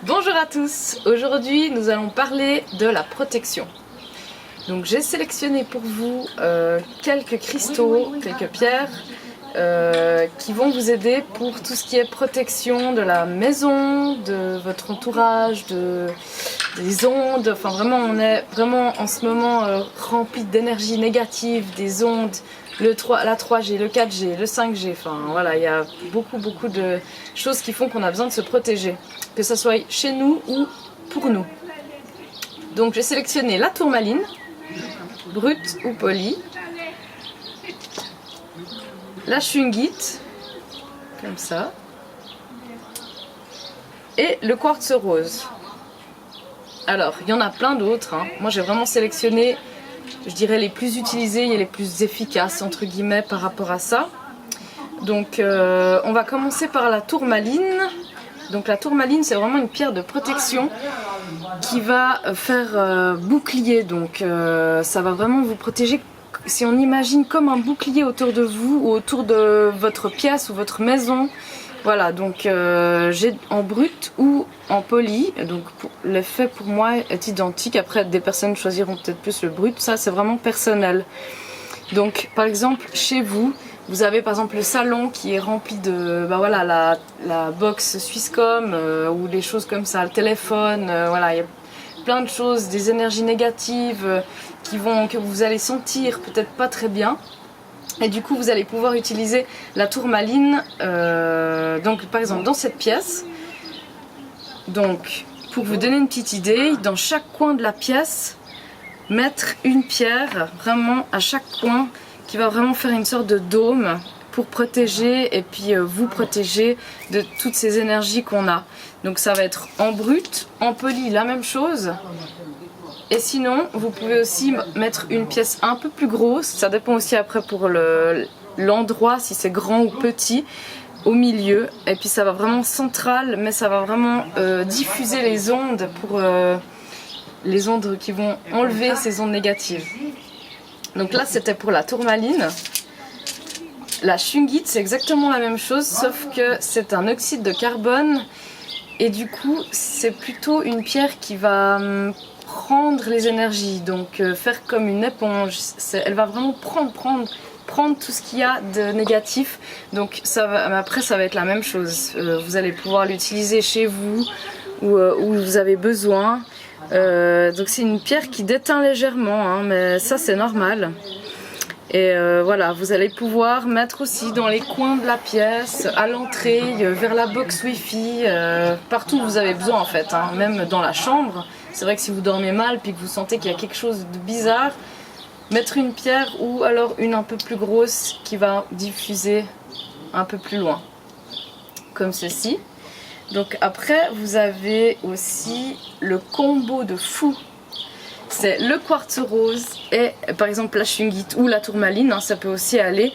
Bonjour à tous, aujourd'hui nous allons parler de la protection. Donc j'ai sélectionné pour vous quelques cristaux, quelques pierres qui vont vous aider pour tout ce qui est protection de la maison, de votre entourage, des ondes. Enfin vraiment on est vraiment en ce moment rempli d'énergie négative, des ondes, la 3G, le 4G, le 5G, enfin voilà, il y a beaucoup de choses qui font qu'on a besoin de se protéger, que ce soit chez nous ou pour nous. Donc j'ai sélectionné la tourmaline, brute ou polie, la shungite, comme ça, et le quartz rose. Alors, il y en a plein d'autres, hein. Moi j'ai vraiment sélectionné, je dirais, les plus utilisés et les plus efficaces, entre guillemets, par rapport à ça. Donc, on va commencer par la tourmaline. Donc la tourmaline, c'est vraiment une pierre de protection qui va faire bouclier. Donc, ça va vraiment vous protéger. Si on imagine comme un bouclier autour de vous ou autour de votre pièce ou votre maison. Voilà, donc j'ai en brut ou en poli, donc l'effet pour moi est identique. Après, des personnes choisiront peut-être plus le brut, ça c'est vraiment personnel. Donc par exemple, chez vous, vous avez par exemple le salon qui est rempli de voilà, la box Swisscom ou des choses comme ça, le téléphone, voilà, il y a plein de choses, des énergies négatives que vous allez sentir peut-être pas très bien. Et du coup vous allez pouvoir utiliser la tourmaline donc par exemple dans cette pièce. Donc pour vous donner une petite idée, dans chaque coin de la pièce, mettre une pierre vraiment à chaque coin qui va vraiment faire une sorte de dôme pour protéger et puis vous protéger de toutes ces énergies qu'on a. Donc ça va être en brut, en poli la même chose. Et sinon, vous pouvez aussi mettre une pièce un peu plus grosse, ça dépend aussi après pour l'endroit, si c'est grand ou petit, au milieu. Et puis ça va vraiment central, mais ça va vraiment diffuser les ondes pour les ondes qui vont enlever ces ondes négatives. Donc là, c'était pour la tourmaline. La shungite, c'est exactement la même chose, sauf que c'est un oxyde de carbone. Et du coup, c'est plutôt une pierre qui va prendre les énergies, donc faire comme une éponge. Elle va vraiment prendre tout ce qu'il y a de négatif. Donc après ça va être la même chose. Vous allez pouvoir l'utiliser chez vous où vous avez besoin. Donc c'est une pierre qui déteint légèrement, hein, mais ça c'est normal. Et voilà, vous allez pouvoir mettre aussi dans les coins de la pièce, à l'entrée, vers la box Wi-Fi, partout où vous avez besoin en fait, hein, même dans la chambre. C'est vrai que si vous dormez mal puis que vous sentez qu'il y a quelque chose de bizarre, mettre une pierre ou alors une un peu plus grosse qui va diffuser un peu plus loin, comme ceci. Donc après, vous avez aussi le combo de fou. C'est le quartz rose et par exemple la shungite ou la tourmaline, hein, ça peut aussi aller.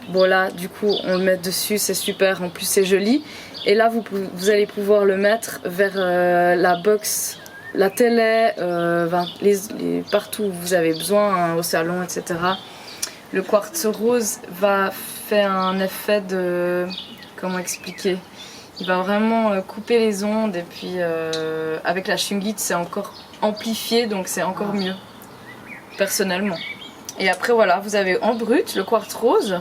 Bon là, du coup, on le met dessus, c'est super, en plus c'est joli. Et là, vous allez pouvoir le mettre vers la box, la télé, partout où vous avez besoin, hein, au salon, etc. Le quartz rose va faire un effet de... comment expliquer ? Il va vraiment couper les ondes et puis avec la shungite c'est encore amplifié, donc c'est encore mieux, personnellement. Et après voilà, vous avez en brut le quartz rose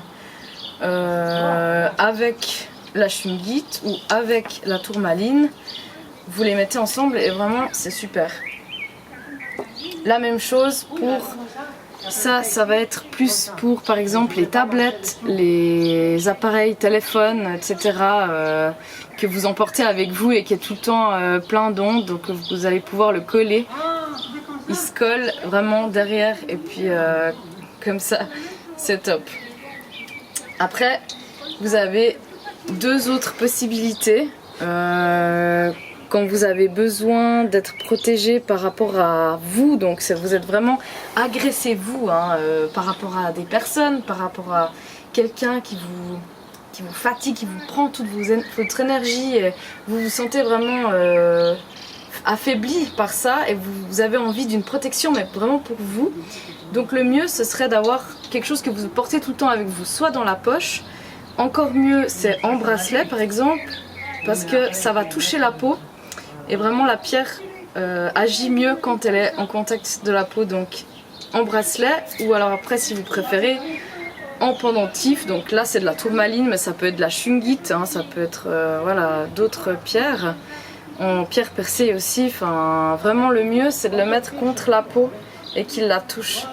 avec la shungite ou avec la tourmaline. Vous les mettez ensemble et vraiment c'est super. La même chose pour ça va être plus pour par exemple les tablettes, les appareils téléphones, etc. Que vous emportez avec vous et qui est tout le temps plein d'ondes, donc vous allez pouvoir le coller. Il se colle vraiment derrière et puis comme ça c'est top. Après vous avez deux autres possibilités. Quand vous avez besoin d'être protégé par rapport à vous, donc vous êtes vraiment agressé vous, hein, par rapport à des personnes, par rapport à quelqu'un qui vous fatigue, qui vous prend toute votre énergie, et vous vous sentez vraiment affaibli par ça et vous avez envie d'une protection, mais vraiment pour vous. Donc le mieux ce serait d'avoir quelque chose que vous portez tout le temps avec vous, soit dans la poche, encore mieux c'est en bracelet par exemple, parce que ça va toucher la peau. Et vraiment la pierre agit mieux quand elle est en contact de la peau, donc en bracelet, ou alors après si vous préférez en pendentif. Donc là c'est de la tourmaline, mais ça peut être de la shungite, hein, ça peut être voilà, d'autres pierres. En pierre percée aussi, enfin vraiment le mieux c'est de le mettre contre la peau et qu'il la touche.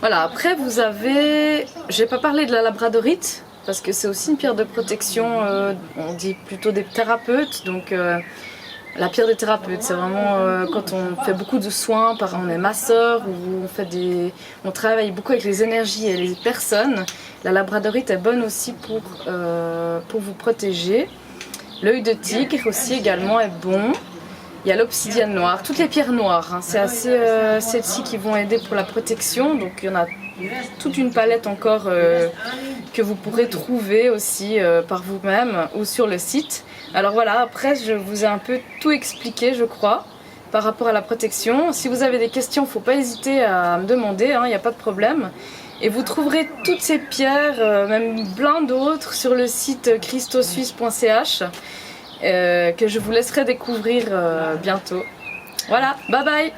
Voilà, après vous avez, j'ai pas parlé de la labradorite parce que c'est aussi une pierre de protection, on dit plutôt des thérapeutes, donc la pierre des thérapeutes, c'est vraiment quand on fait beaucoup de soins, on est masseur ou on travaille beaucoup avec les énergies et les personnes. La labradorite est bonne aussi pour vous protéger. L'œil de tigre aussi également est bon. Il y a l'obsidienne noire, toutes les pierres noires, hein, c'est assez celles-ci qui vont aider pour la protection. Donc il y en a toute une palette encore que vous pourrez trouver aussi par vous-même ou sur le site. Alors voilà, après je vous ai un peu tout expliqué je crois par rapport à la protection. Si vous avez des questions, il ne faut pas hésiter à me demander, il n'y a pas de problème. Et vous trouverez toutes ces pierres, même plein d'autres sur le site christosuisse.ch que je vous laisserai découvrir bientôt. Voilà, bye bye!